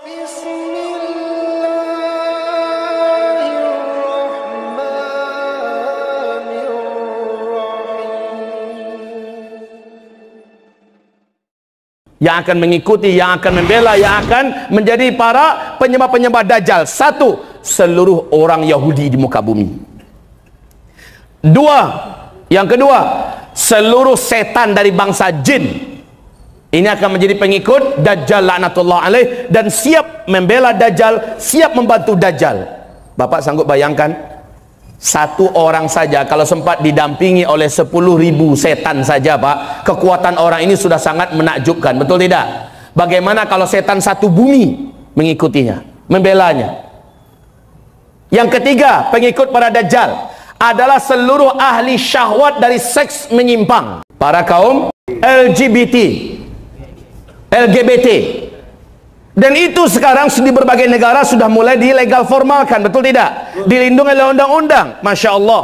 Yang akan mengikuti, yang akan membela, yang akan menjadi para penyembah-penyembah Dajjal. Satu, seluruh orang Yahudi di muka bumi. Dua, yang kedua, seluruh setan dari bangsa jin. Ini akan menjadi pengikut Dajjal laknatullah alaih dan siap membela Dajjal, siap membantu Dajjal. Bapak sanggup bayangkan? Satu orang saja kalau sempat didampingi oleh 10.000 setan saja, Pak, kekuatan orang ini sudah sangat menakjubkan, betul tidak? Bagaimana kalau setan satu bumi mengikutinya, membelanya? Yang ketiga, pengikut para Dajjal adalah seluruh ahli syahwat dari seks menyimpang, para kaum LGBT. Dan itu sekarang di berbagai negara sudah mulai dilegal formalkan, betul tidak? Dilindungi oleh undang-undang. Masya Allah,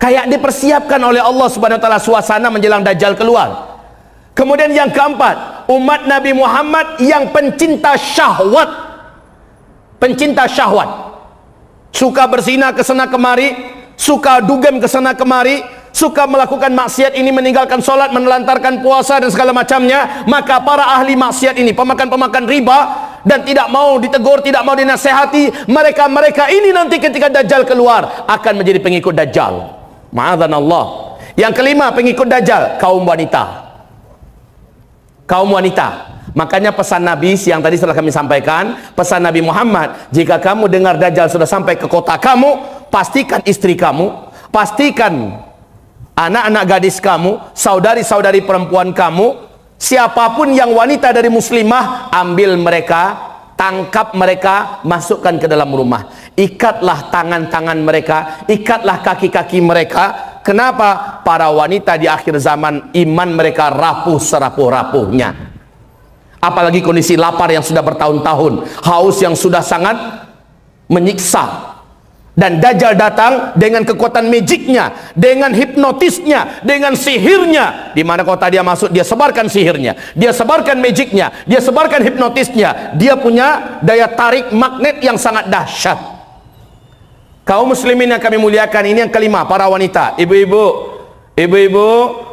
kayak dipersiapkan oleh Allah subhanahu wa ta'ala suasana menjelang Dajjal keluar. Kemudian yang keempat, umat Nabi Muhammad yang pencinta syahwat. Pencinta syahwat, suka berzina ke sana kemari, suka dugem ke sana kemari, suka melakukan maksiat ini, meninggalkan sholat, menelantarkan puasa dan segala macamnya. Maka para ahli maksiat ini, pemakan-pemakan riba, dan tidak mau ditegur, tidak mau dinasehati, mereka ini nanti ketika Dajjal keluar akan menjadi pengikut Dajjal. Ma'adzanallah. Yang kelima, pengikut Dajjal kaum wanita. Kaum wanita. Makanya pesan Nabi yang tadi setelah kami sampaikan, pesan Nabi Muhammad, jika kamu dengar Dajjal sudah sampai ke kota kamu, pastikan istri kamu, pastikan anak-anak gadis kamu, saudari-saudari perempuan kamu, siapapun yang wanita dari muslimah, ambil mereka, tangkap mereka, masukkan ke dalam rumah. Ikatlah tangan-tangan mereka, ikatlah kaki-kaki mereka. Kenapa? Para wanita di akhir zaman iman mereka rapuh serapuh-rapuhnya. Apalagi kondisi lapar yang sudah bertahun-tahun, haus yang sudah sangat menyiksa. Dan Dajjal datang dengan kekuatan magicnya, dengan hipnotisnya, dengan sihirnya. Di mana kota dia masuk, dia sebarkan sihirnya, dia sebarkan magicnya, dia sebarkan hipnotisnya. Dia punya daya tarik magnet yang sangat dahsyat. Kaum muslimin yang kami muliakan, ini yang kelima, para wanita. Ibu-ibu,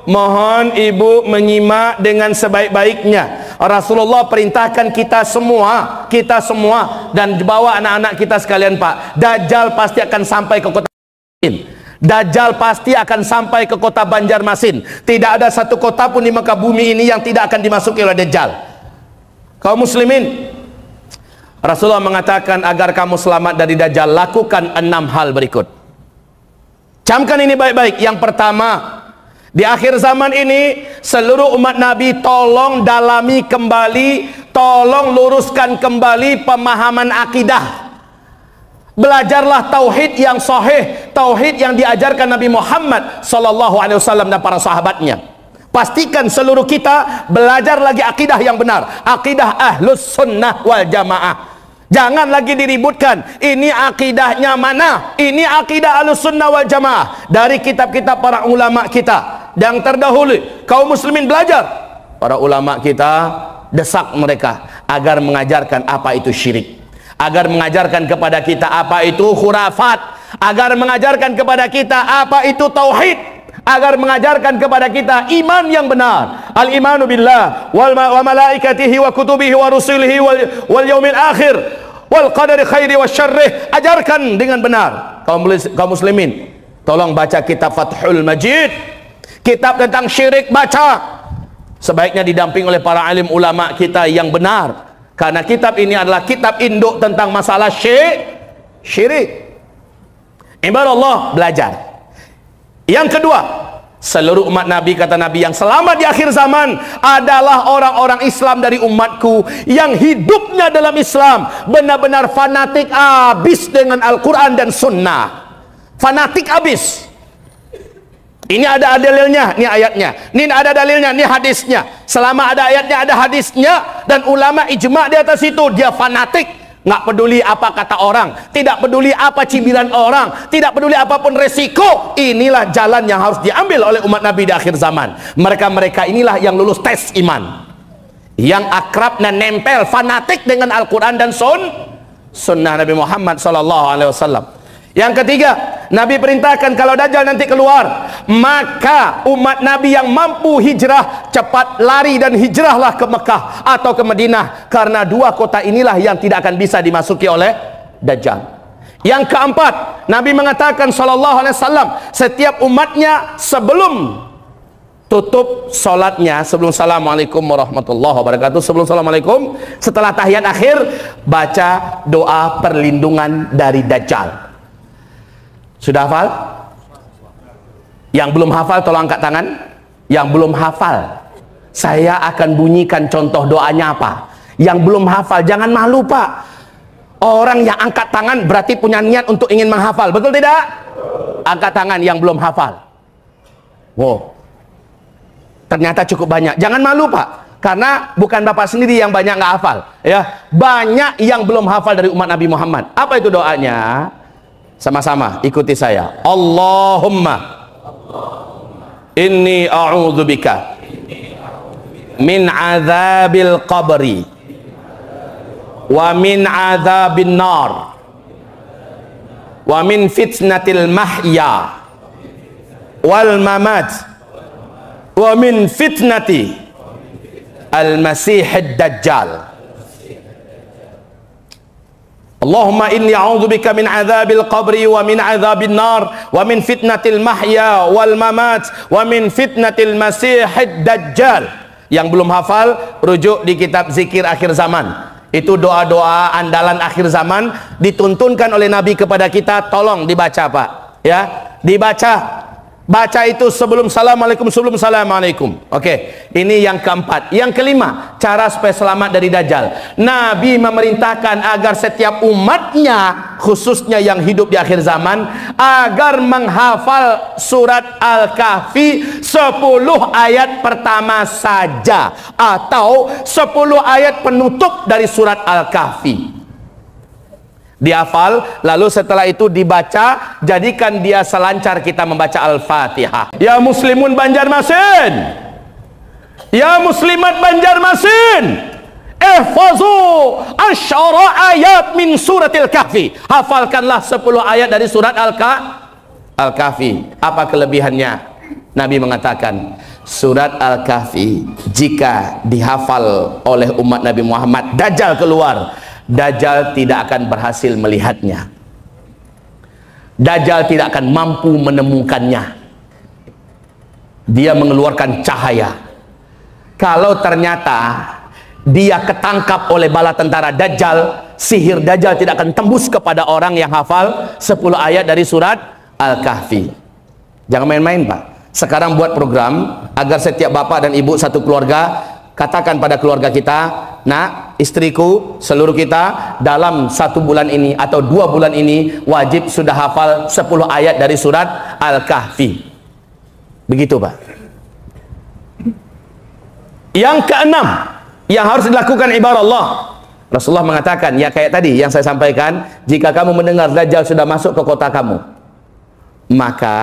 mohon ibu menyimak dengan sebaik-baiknya. Rasulullah perintahkan kita semua dan bawa anak-anak kita sekalian, Pak. Dajjal pasti akan sampai ke kota Banjarmasin. Dajjal pasti akan sampai ke kota Banjarmasin. Tidak ada satu kota pun di muka bumi ini yang tidak akan dimasuki oleh Dajjal. Kaum muslimin, Rasulullah mengatakan agar kamu selamat dari Dajjal, lakukan 6 hal berikut. Camkan ini baik-baik. Yang pertama, di akhir zaman ini seluruh umat Nabi tolong dalami kembali, tolong luruskan kembali pemahaman akidah. Belajarlah tauhid yang sahih, tauhid yang diajarkan Nabi Muhammad sallallahu alaihi wasallam dan para sahabatnya. Pastikan seluruh kita belajar lagi akidah yang benar, akidah Ahlus Sunnah wal Jamaah. Jangan lagi diributkan, ini akidahnya mana? Ini akidah Ahlus Sunnah wal Jamaah dari kitab-kitab para ulama kita yang terdahulu. Kaum muslimin belajar, para ulama kita desak mereka agar mengajarkan apa itu syirik, agar mengajarkan kepada kita apa itu khurafat, agar mengajarkan kepada kita apa itu tauhid, agar mengajarkan kepada kita iman yang benar, al-imanu billah wa malaikatihi wa kutubihi wa rusulihi wal yaumil akhir wal qadari khairi wa syarrih. Ajarkan dengan benar. Kaum muslimin, tolong baca kitab Fathul Majid, kitab tentang syirik, baca. Sebaiknya didamping oleh para alim ulama kita yang benar, karena kitab ini adalah kitab induk tentang masalah syirik. Ibadallah, belajar. Yang kedua, seluruh umat Nabi, kata Nabi, yang selamat di akhir zaman adalah orang-orang Islam dari umatku yang hidupnya dalam Islam benar-benar fanatik habis dengan Al-Quran dan Sunnah. Fanatik habis. Ini ada dalilnya, ini ayatnya. Ini ada dalilnya, ini hadisnya. Selama ada ayatnya, ada hadisnya, dan ulama ijma di atas itu, dia fanatik. Nggak peduli apa kata orang, tidak peduli apa cibiran orang, tidak peduli apapun resiko. Inilah jalan yang harus diambil oleh umat Nabi di akhir zaman. Mereka-mereka inilah yang lulus tes iman. yang akrab dan nempel, fanatik dengan Al-Quran dan sunnah Nabi Muhammad SAW. Yang ketiga, Nabi perintahkan kalau Dajjal nanti keluar, maka umat Nabi yang mampu hijrah cepat lari dan hijrahlah ke Mekah atau ke Madinah, karena dua kota inilah yang tidak akan bisa dimasuki oleh Dajjal. Yang keempat, Nabi mengatakan SAW, setiap umatnya sebelum tutup solatnya, sebelum assalamualaikum warahmatullahi wabarakatuh, sebelum assalamualaikum, setelah tahiyat akhir, baca doa perlindungan dari Dajjal. Sudah hafal? Yang belum hafal tolong angkat tangan. Yang belum hafal, saya akan bunyikan contoh doanya apa. Yang belum hafal jangan malu, Pak. Orang yang angkat tangan berarti punya niat untuk ingin menghafal, betul tidak? Angkat tangan yang belum hafal. Wow, ternyata cukup banyak. Jangan malu, Pak, karena bukan Bapak sendiri yang banyak nggak hafal, ya. Banyak yang belum hafal dari umat Nabi Muhammad. Apa itu doanya? Sama-sama ikuti saya. Allahumma inni a'udzubika min azabil qabri wa min azabin nar wa min fitnatil mahya wal mamat wa min fitnati al-masihid dajjal. Allahumma inni a'udzubika min azabil qabri wa min azabin nar wa min fitnatil mahya wal mamat wa min fitnatil masihid dajjal. Yang belum hafal, rujuk di kitab zikir akhir zaman. Itu doa-doa andalan akhir zaman, dituntunkan oleh Nabi kepada kita. Tolong dibaca, Pak, ya, dibaca. Baca itu sebelum assalamualaikum, sebelum assalamualaikum. Oke, ini yang keempat. Yang kelima, cara supaya selamat dari Dajjal. Nabi memerintahkan agar setiap umatnya, khususnya yang hidup di akhir zaman, agar menghafal surat Al-Kahfi 10 ayat pertama saja, atau 10 ayat penutup dari surat Al-Kahfi. Dihafal, lalu setelah itu dibaca, jadikan dia selancar kita membaca Al-Fatihah. Ya muslimun Banjarmasin, ya muslimat Banjarmasin, ihfazu asyara ayat min suratil kahfi. Hafalkanlah 10 ayat dari surat Al-Kahfi. Apa kelebihannya? Nabi mengatakan, surat Al-Kahfi jika dihafal oleh umat Nabi Muhammad, Dajjal keluar, Dajjal tidak akan berhasil melihatnya. Dajjal tidak akan mampu menemukannya. Dia mengeluarkan cahaya. Kalau ternyata dia ketangkap oleh bala tentara Dajjal, sihir Dajjal tidak akan tembus kepada orang yang hafal 10 ayat dari surat Al-Kahfi. Jangan main-main, Pak. Sekarang buat program agar setiap bapak dan ibu satu keluarga, katakan pada keluarga kita, nak, istriku, seluruh kita dalam 1 bulan ini atau 2 bulan ini wajib sudah hafal 10 ayat dari surat Al-Kahfi. Begitu, Pak. Yang keenam yang harus dilakukan ibarat Allah, Rasulullah mengatakan, ya kayak tadi yang saya sampaikan, jika kamu mendengar Dajjal sudah masuk ke kota kamu, maka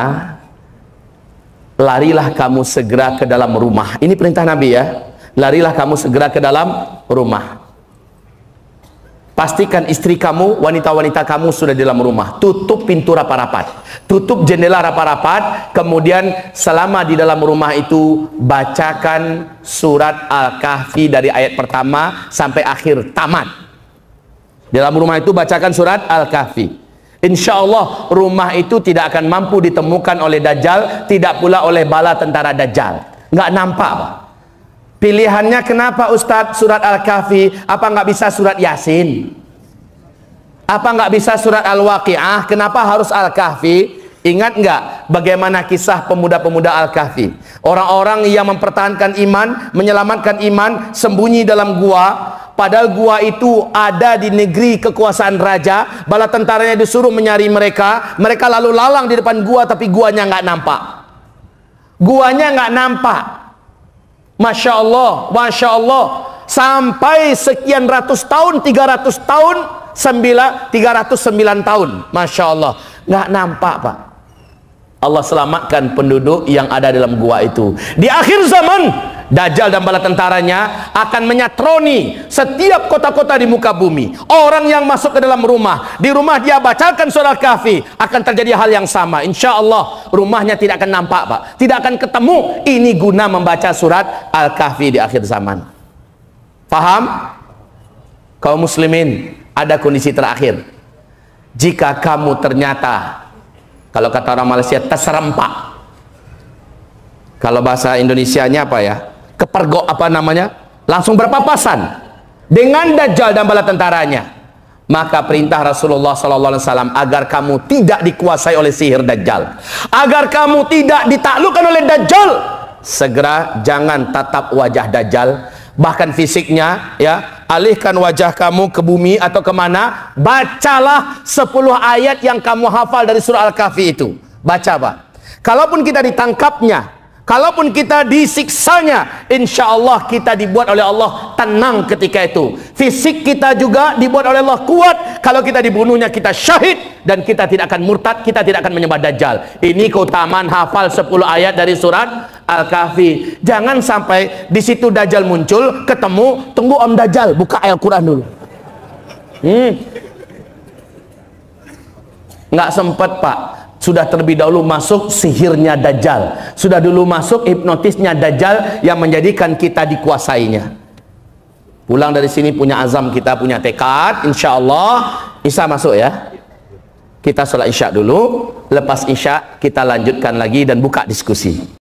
larilah kamu segera ke dalam rumah. Ini perintah Nabi, ya. Larilah kamu segera ke dalam rumah. Pastikan istri kamu, wanita-wanita kamu sudah di dalam rumah. Tutup pintu rapat-rapat, tutup jendela rapat-rapat. Kemudian selama di dalam rumah itu, bacakan surat Al-Kahfi dari ayat pertama sampai akhir, tamat. Di dalam rumah itu bacakan surat Al-Kahfi. Insya Allah rumah itu tidak akan mampu ditemukan oleh Dajjal, tidak pula oleh bala tentara Dajjal. Nggak nampak, Pak. Pilihannya kenapa Ustadz surat Al-Kahfi? Apa nggak bisa surat Yasin? Apa nggak bisa surat Al-Waqi'ah? Kenapa harus Al-Kahfi? Ingat nggak bagaimana kisah pemuda-pemuda Al-Kahfi? Orang-orang yang mempertahankan iman, menyelamatkan iman, sembunyi dalam gua. Padahal gua itu ada di negeri kekuasaan raja. Bala tentaranya disuruh mencari mereka. Mereka lalu lalang di depan gua, tapi guanya nggak nampak. Guanya nggak nampak. Masya Allah, Masya Allah. Sampai sekian ratus tahun, 300 tahun, 309 tahun. Masya Allah. Nggak nampak, Pak. Allah selamatkan penduduk yang ada dalam gua itu. Di akhir zaman, Dajjal dan bala tentaranya akan menyatroni setiap kota-kota di muka bumi. Orang yang masuk ke dalam rumah, di rumah dia bacakan surah Kahfi, akan terjadi hal yang sama. Insya Allah rumahnya tidak akan nampak, Pak, tidak akan ketemu. Ini guna membaca surat Al-Kahfi di akhir zaman. Paham? Kaum muslimin, ada kondisi terakhir. Jika kamu ternyata, kalau kata orang Malaysia, terserempak. Kalau bahasa Indonesianya apa ya? Kepergok apa namanya? Langsung berpapasan dengan Dajjal dan bala tentaranya. Maka perintah Rasulullah SAW agar kamu tidak dikuasai oleh sihir Dajjal, agar kamu tidak ditaklukkan oleh Dajjal, segera jangan tatap wajah Dajjal, bahkan fisiknya, ya, alihkan wajah kamu ke bumi atau kemana, bacalah 10 ayat yang kamu hafal dari surah Al-Kahfi itu. Baca, Pak. Kalaupun kita ditangkapnya, kalaupun kita disiksanya, insya Allah kita dibuat oleh Allah tenang ketika itu. Fisik kita juga dibuat oleh Allah kuat. Kalau kita dibunuhnya, kita syahid, dan kita tidak akan murtad, kita tidak akan menyembah Dajjal. Ini keutamaan hafal 10 ayat dari surat Al-Kahfi. Jangan sampai di situ Dajjal muncul, ketemu, tunggu Om Dajjal, buka Al-Quran dulu. Nggak sempat, Pak. Sudah terlebih dahulu masuk sihirnya Dajjal, sudah dulu masuk hipnotisnya Dajjal yang menjadikan kita dikuasainya. Pulang dari sini punya azam, kita punya tekad, insya Allah. Isya masuk ya, kita sholat isya dulu, lepas isya kita lanjutkan lagi dan buka diskusi.